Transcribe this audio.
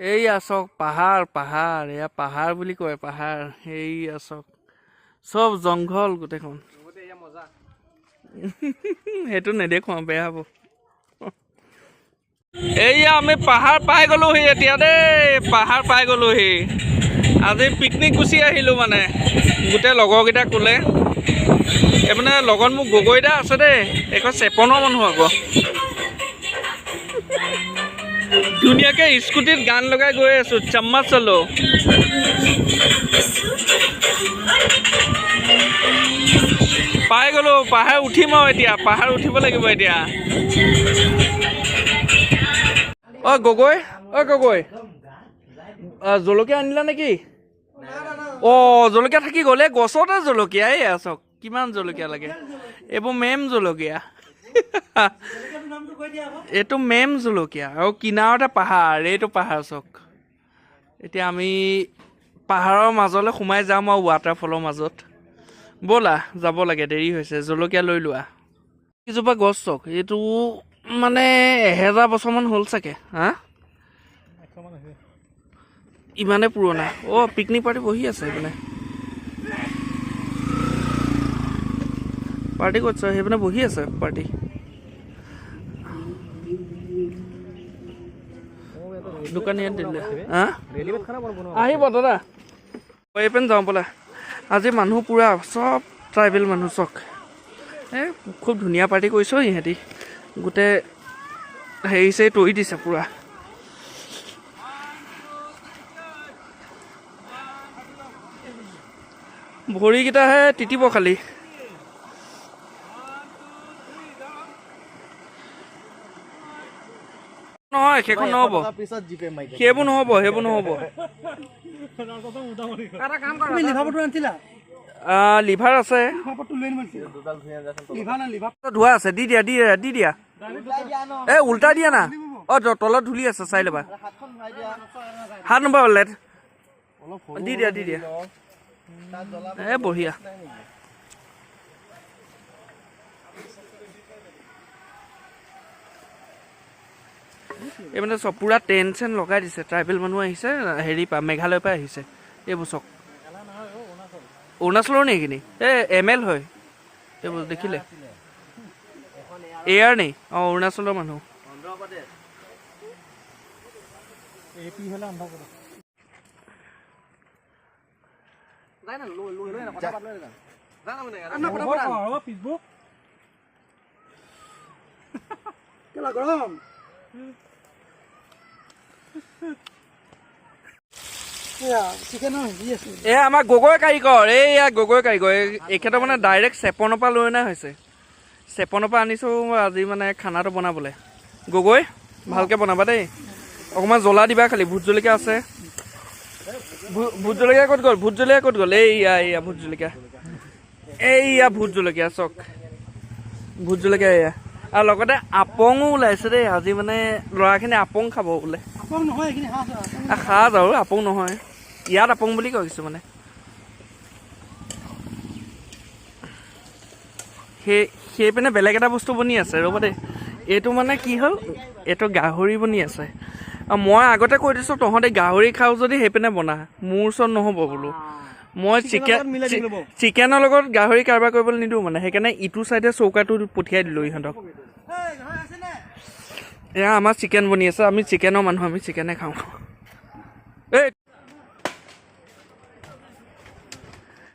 এইয়া চাওক পাহাৰ পাহাৰ এয়া পাহাৰ বুলি কয় পাহাৰ এইয়া চাওক চব জংঘল গোটেইখন সেইটো নেদেখুৱাওঁ বেয়া হ'ব এইয়া আমি পাহাৰ পাই গ'লোহি এতিয়া দেই পাহাৰ পাই গ'লোহি আজি পিকনিক গুচি আহিলোঁ মানে গোটেই লগৰকেইটা ক'লে এইপিনে লগত মোক গগৈদা আছে দেই এখন 53 মানুহ আকৌ ধুনীয়াকৈ স্কুটিত গান লগাই গৈ আছোঁ চম্মচ চলো পাই গ'লোঁ পাহাৰ উঠিম আৰু এতিয়া পাহাৰ উঠিব লাগিব এতিয়া অ গগৈ জলকীয়া আনিলা নেকি অ জলকীয়া থাকি গ'লে গছতে জলকীয়া এই চাওক কিমান জলকীয়া লাগে এইবোৰ মেম জলকীয়া এইটো মেম জলকীয়া আৰু কিনাৰতে পাহাৰ এইটো পাহাৰ চাওক এতিয়া আমি পাহাৰৰ মাজলৈ সোমাই যাম আৰু ৱাটাৰফলৰ মাজত ব'লা যাব লাগে দেৰি হৈছে জলকীয়া লৈ লোৱা কিজোপা গছ চাওক এইটো মানে 1000 বছৰমান হ'ল চাগে হা ইমানে পুৰণা অ' পিকনিক পাৰ্টি বহি আছে সেইপিনে পাৰ্টি ক'ত সেইপিনে বহি আছে পাৰ্টি দোকানীয়ে দিলে হা আহিব দাদা এইপিনে যাওঁ বোলা আজি মানুহ পুৰা চব ট্ৰাইবেল মানুহ চক এই খুব ধুনীয়া পাৰ্টি কৰিছোঁ ইহঁতি গোটেই হেৰি চেৰি তৰি দিছে পুৰা ভৰিকেইটাহে তিতিব খালি নহয় সেইখন নহ'ব সেইবোৰ নহ'ব লিভাৰ আছে ধোৱা আছে দি দিয়া এ উল্টা দিয়া না অ তলত ধূলি আছে চাই ল'বা হাত নম্বৰ লেট দি দিয়া এ বঢ়িয়া এই মানে চব পুৰা টেণ্ট চেণ্ট লগাই দিছে ট্ৰাইবেল মানুহ আহিছে হেৰি পৰা মেঘালয়ৰ পৰা আহিছে এইবোৰ চক অৰুণাচলৰ নে এইখিনি ML হয় এইবোৰ দেখিলে এয়াৰ নে অঁ অৰুণাচলৰ মানুহ এয়া আমাৰ গগৈ কাৰিকৰ এইয়া গগৈ কাৰিকৰ এখেতৰ মানে ডাইৰেক্ট চেপনৰ পৰা লৈ অনা হৈছে চেপনৰ পৰা আনিছোঁ আজি মানে খানাটো বনাবলৈ গগৈ ভালকৈ বনাবা দেই অকণমান জ্বলা দিবা খালি ভোট জলকীয়া আছে ভোট জলকীয়া ক'ত গ'ল এইয়া ভোট জলকীয়া চক ভোট জলকীয়া এয়া আৰু লগতে আপঙো ওলাইছে দেই আজি মানে ল'ৰাখিনি আপং খাব বোলে সাজ আৰু আপং নহয় ইয়াত আপং বুলি কয় কিছু মানে সেইপিনে বেলেগ এটা বস্তু বনি আছে ৰ'ব দেই এইটো মানে কি হ'ল এইটো গাহৰি বনি আছে মই আগতে কৈ দিছোঁ তহঁতে গাহৰি খাওঁ যদি সেইপিনে বনা মোৰ ওচৰত নহ'ব বোলো মই চিকেনৰ লগত গাহৰি কাৰবাৰ কৰিবলৈ নিদিওঁ মানে সেইকাৰণে ইটো চাইডে চৌকাটো পঠিয়াই দিলোঁ ইহঁতক এয়া আমাৰ চিকেন বনি আছে আমি চিকেনৰ মানুহ আমি চিকেনে খাওঁ এই